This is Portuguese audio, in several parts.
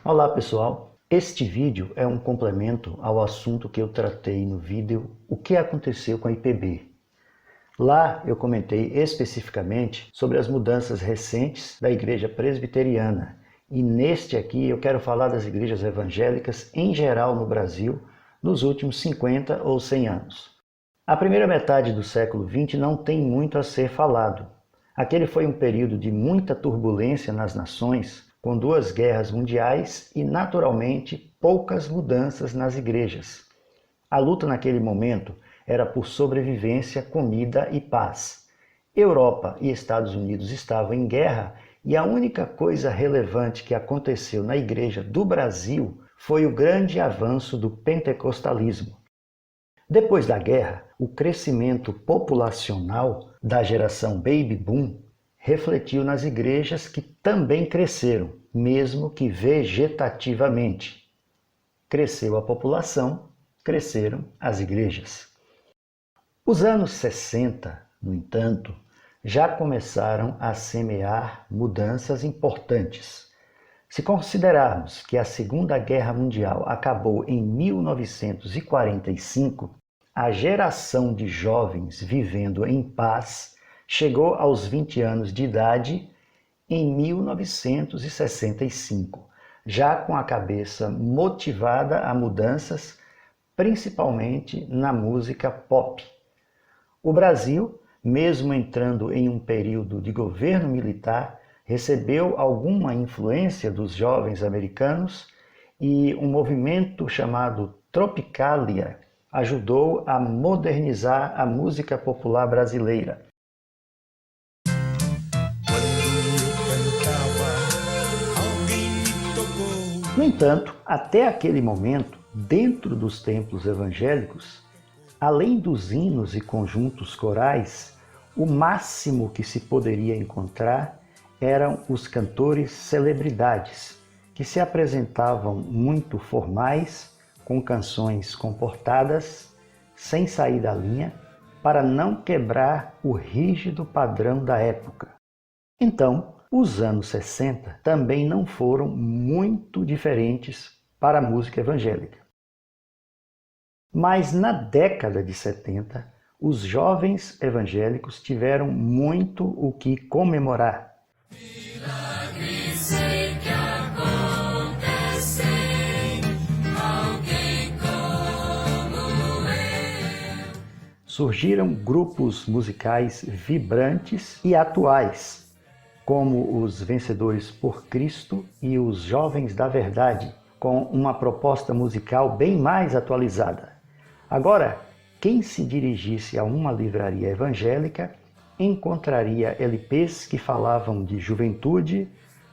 Olá pessoal, este vídeo é um complemento ao assunto que eu tratei no vídeo O que aconteceu com a IPB. Lá eu comentei especificamente sobre as mudanças recentes da Igreja Presbiteriana e neste aqui eu quero falar das igrejas evangélicas em geral no Brasil nos últimos 50 ou 100 anos. A primeira metade do século XX não tem muito a ser falado. Aquele foi um período de muita turbulência nas nações, com 2 guerras mundiais e, naturalmente, poucas mudanças nas igrejas. A luta naquele momento era por sobrevivência, comida e paz. Europa e Estados Unidos estavam em guerra e a única coisa relevante que aconteceu na igreja do Brasil foi o grande avanço do pentecostalismo. Depois da guerra, o crescimento populacional da geração Baby Boom refletiu nas igrejas que também cresceram, mesmo que vegetativamente. Cresceu a população, cresceram as igrejas. Os anos 60, no entanto, já começaram a semear mudanças importantes. Se considerarmos que a Segunda Guerra Mundial acabou em 1945, a geração de jovens vivendo em paz chegou aos 20 anos de idade em 1965, já com a cabeça motivada a mudanças, principalmente na música pop. O Brasil, mesmo entrando em um período de governo militar, recebeu alguma influência dos jovens americanos e um movimento chamado Tropicalia ajudou a modernizar a música popular brasileira. No entanto, até aquele momento, dentro dos templos evangélicos, além dos hinos e conjuntos corais, o máximo que se poderia encontrar eram os cantores celebridades, que se apresentavam muito formais, com canções comportadas, sem sair da linha, para não quebrar o rígido padrão da época. Então, os anos 60 também não foram muito diferentes para a música evangélica. Mas na década de 70, os jovens evangélicos tiveram muito o que comemorar. Surgiram grupos musicais vibrantes e atuais, como os Vencedores por Cristo e os Jovens da Verdade, com uma proposta musical bem mais atualizada. Agora, quem se dirigisse a uma livraria evangélica encontraria LPs que falavam de juventude,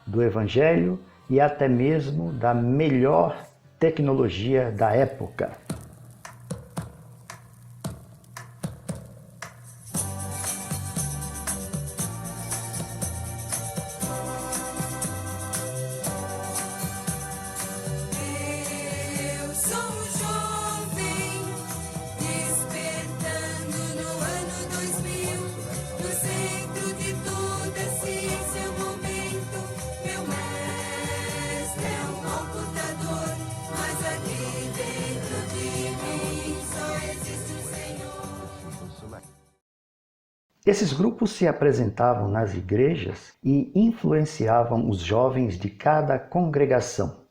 do evangelho e até mesmo da melhor tecnologia da época. Esses grupos se apresentavam nas igrejas e influenciavam os jovens de cada congregação.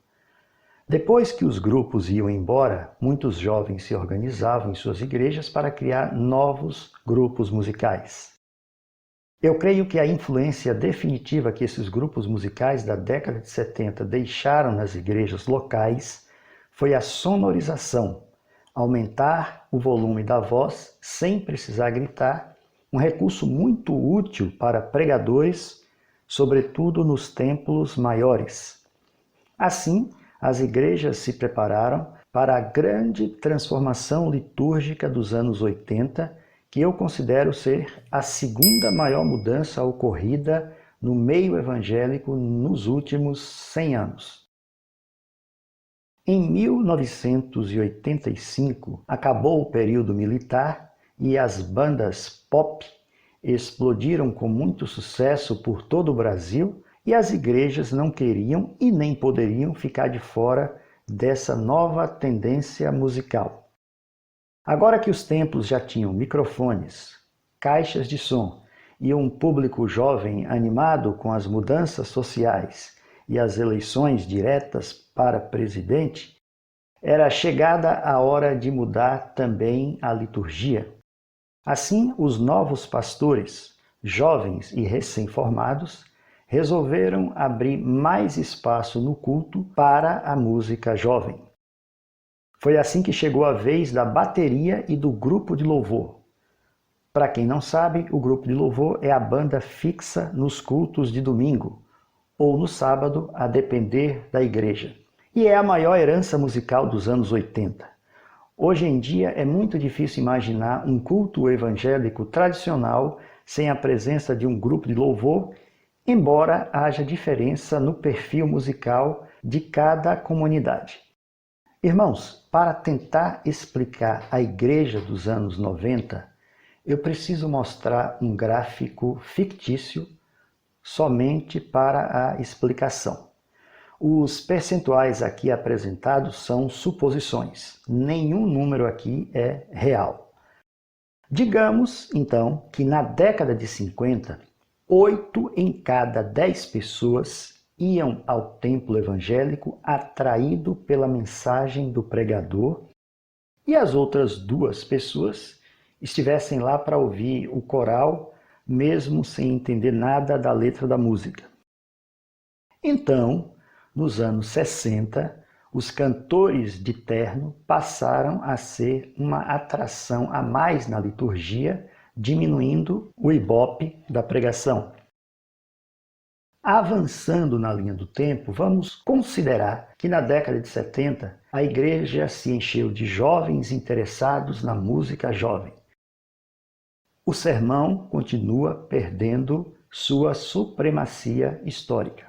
Depois que os grupos iam embora, muitos jovens se organizavam em suas igrejas para criar novos grupos musicais. Eu creio que a influência definitiva que esses grupos musicais da década de 70 deixaram nas igrejas locais foi a sonorização, aumentar o volume da voz sem precisar gritar, um recurso muito útil para pregadores, sobretudo nos templos maiores. Assim, as igrejas se prepararam para a grande transformação litúrgica dos anos 80, que eu considero ser a segunda maior mudança ocorrida no meio evangélico nos últimos 100 anos. Em 1985, acabou o período militar e as bandas pop explodiram com muito sucesso por todo o Brasil e as igrejas não queriam e nem poderiam ficar de fora dessa nova tendência musical. Agora que os templos já tinham microfones, caixas de som e um público jovem animado com as mudanças sociais e as eleições diretas para presidente, era chegada a hora de mudar também a liturgia. Assim, os novos pastores, jovens e recém-formados, resolveram abrir mais espaço no culto para a música jovem. Foi assim que chegou a vez da bateria e do grupo de louvor. Para quem não sabe, o grupo de louvor é a banda fixa nos cultos de domingo, ou no sábado, a depender da igreja. E é a maior herança musical dos anos 80. Hoje em dia é muito difícil imaginar um culto evangélico tradicional sem a presença de um grupo de louvor, embora haja diferença no perfil musical de cada comunidade. Irmãos, para tentar explicar a igreja dos anos 90, eu preciso mostrar um gráfico fictício somente para a explicação. Os percentuais aqui apresentados são suposições. Nenhum número aqui é real. Digamos, então, que na década de 50, 8 em cada 10 pessoas iam ao templo evangélico atraído pela mensagem do pregador e as outras 2 pessoas estivessem lá para ouvir o coral, mesmo sem entender nada da letra da música. Então, nos anos 60, os cantores de terno passaram a ser uma atração a mais na liturgia, diminuindo o ibope da pregação. Avançando na linha do tempo, vamos considerar que na década de 70 a igreja se encheu de jovens interessados na música jovem. O sermão continua perdendo sua supremacia histórica.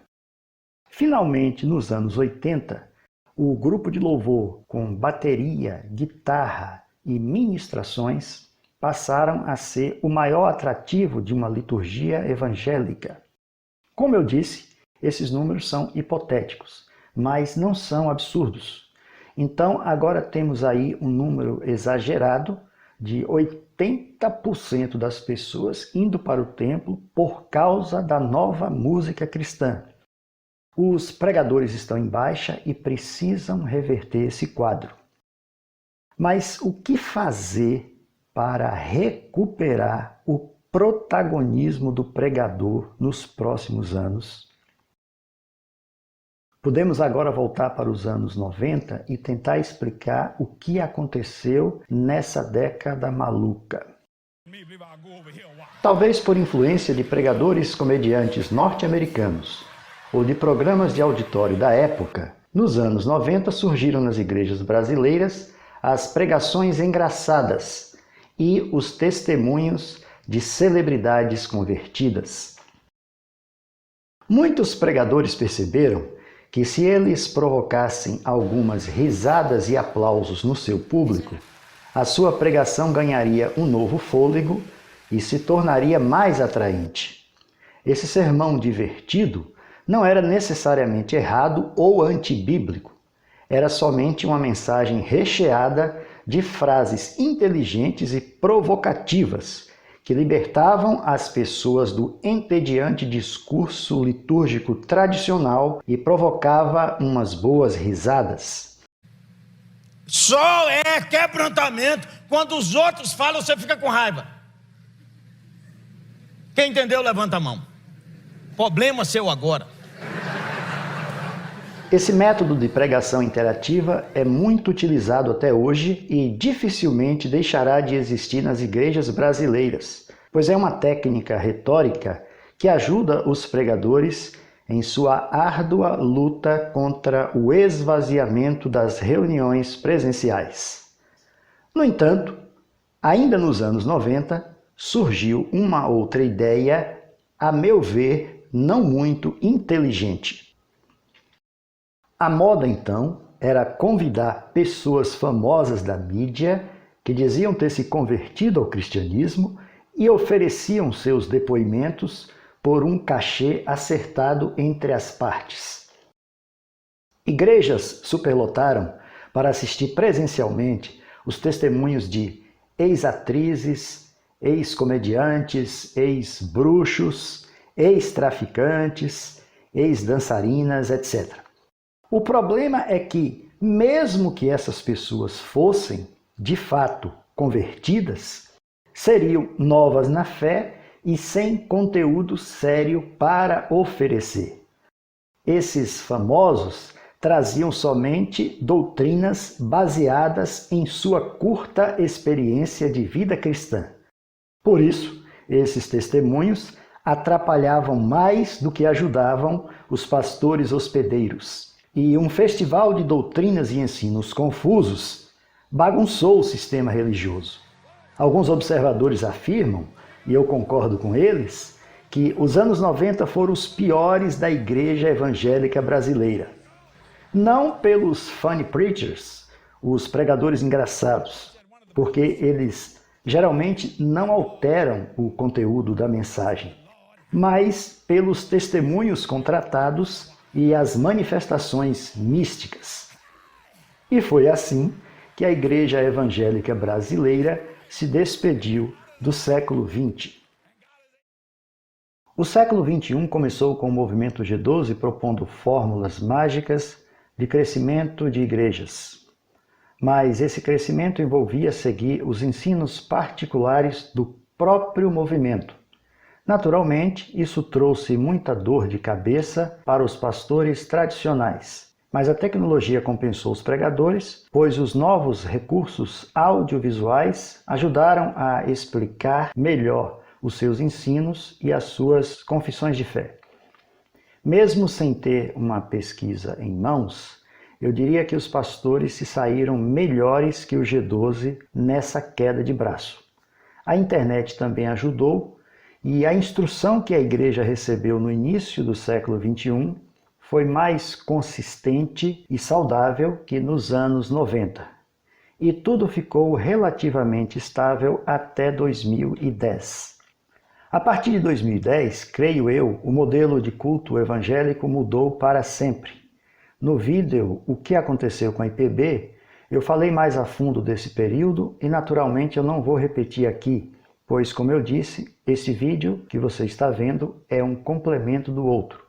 Finalmente, nos anos 80, o grupo de louvor com bateria, guitarra e ministrações passaram a ser o maior atrativo de uma liturgia evangélica. Como eu disse, esses números são hipotéticos, mas não são absurdos. Então, agora temos aí um número exagerado de 80% das pessoas indo para o templo por causa da nova música cristã. Os pregadores estão em baixa e precisam reverter esse quadro. Mas o que fazer para recuperar o protagonismo do pregador nos próximos anos? Podemos agora voltar para os anos 90 e tentar explicar o que aconteceu nessa década maluca. Talvez por influência de pregadores comediantes norte-americanos ou de programas de auditório da época, nos anos 90 surgiram nas igrejas brasileiras as pregações engraçadas e os testemunhos de celebridades convertidas. Muitos pregadores perceberam que se eles provocassem algumas risadas e aplausos no seu público, a sua pregação ganharia um novo fôlego e se tornaria mais atraente. Esse sermão divertido não era necessariamente errado ou antibíblico, era somente uma mensagem recheada de frases inteligentes e provocativas que libertavam as pessoas do entediante discurso litúrgico tradicional e provocava umas boas risadas. Só é quebrantamento quando os outros falam, você fica com raiva. Quem entendeu, levanta a mão. Problema seu agora. Esse método de pregação interativa é muito utilizado até hoje e dificilmente deixará de existir nas igrejas brasileiras, pois é uma técnica retórica que ajuda os pregadores em sua árdua luta contra o esvaziamento das reuniões presenciais. No entanto, ainda nos anos 90, surgiu uma outra ideia, a meu ver, não muito inteligente. A moda, então, era convidar pessoas famosas da mídia que diziam ter se convertido ao cristianismo e ofereciam seus depoimentos por um cachê acertado entre as partes. Igrejas superlotaram para assistir presencialmente os testemunhos de ex-atrizes, ex-comediantes, ex-bruxos, ex-traficantes, ex-dançarinas, etc. O problema é que, mesmo que essas pessoas fossem, de fato, convertidas, seriam novas na fé e sem conteúdo sério para oferecer. Esses famosos traziam somente doutrinas baseadas em sua curta experiência de vida cristã. Por isso, esses testemunhos atrapalhavam mais do que ajudavam os pastores hospedeiros. E um festival de doutrinas e ensinos confusos bagunçou o sistema religioso. Alguns observadores afirmam, e eu concordo com eles, que os anos 90 foram os piores da igreja evangélica brasileira. Não pelos funny preachers, os pregadores engraçados, porque eles geralmente não alteram o conteúdo da mensagem, mas pelos testemunhos contratados e as manifestações místicas. E foi assim que a igreja evangélica brasileira se despediu do século XX. O século XXI começou com o movimento G12 propondo fórmulas mágicas de crescimento de igrejas. Mas esse crescimento envolvia seguir os ensinos particulares do próprio movimento. Naturalmente, isso trouxe muita dor de cabeça para os pastores tradicionais. Mas a tecnologia compensou os pregadores, pois os novos recursos audiovisuais ajudaram a explicar melhor os seus ensinos e as suas confissões de fé. Mesmo sem ter uma pesquisa em mãos, eu diria que os pastores se saíram melhores que o G12 nessa queda de braço. A internet também ajudou e a instrução que a igreja recebeu no início do século XXI foi mais consistente e saudável que nos anos 90. E tudo ficou relativamente estável até 2010. A partir de 2010, creio eu, o modelo de culto evangélico mudou para sempre. No vídeo O que aconteceu com a IPB, eu falei mais a fundo desse período e naturalmente eu não vou repetir aqui, pois, como eu disse, esse vídeo que você está vendo é um complemento do outro.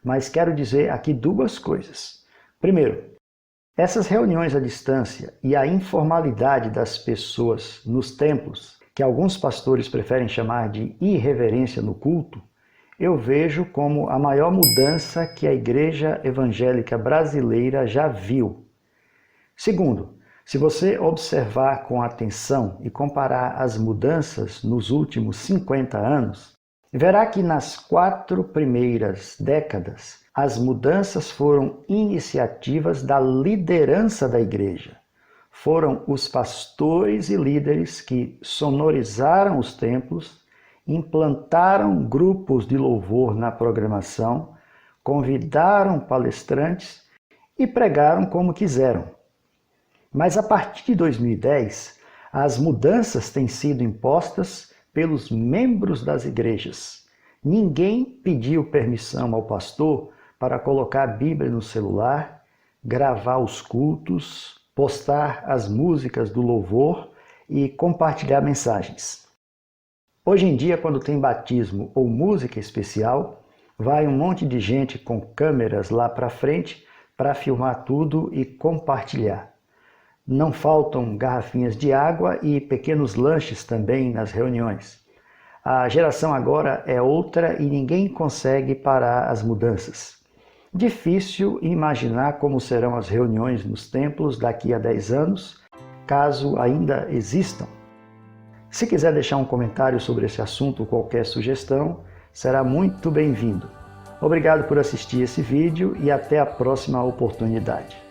Mas quero dizer aqui duas coisas. Primeiro, essas reuniões à distância e a informalidade das pessoas nos templos, que alguns pastores preferem chamar de irreverência no culto, eu vejo como a maior mudança que a igreja evangélica brasileira já viu. Segundo, se você observar com atenção e comparar as mudanças nos últimos 50 anos, verá que nas 4 primeiras décadas, as mudanças foram iniciativas da liderança da igreja. Foram os pastores e líderes que sonorizaram os templos, implantaram grupos de louvor na programação, convidaram palestrantes e pregaram como quiseram. Mas a partir de 2010, as mudanças têm sido impostas pelos membros das igrejas. Ninguém pediu permissão ao pastor para colocar a Bíblia no celular, gravar os cultos, postar as músicas do louvor e compartilhar mensagens. Hoje em dia, quando tem batismo ou música especial, vai um monte de gente com câmeras lá para frente para filmar tudo e compartilhar. Não faltam garrafinhas de água e pequenos lanches também nas reuniões. A geração agora é outra e ninguém consegue parar as mudanças. Difícil imaginar como serão as reuniões nos templos daqui a 10 anos, caso ainda existam. Se quiser deixar um comentário sobre esse assunto ou qualquer sugestão, será muito bem-vindo. Obrigado por assistir esse vídeo e até a próxima oportunidade.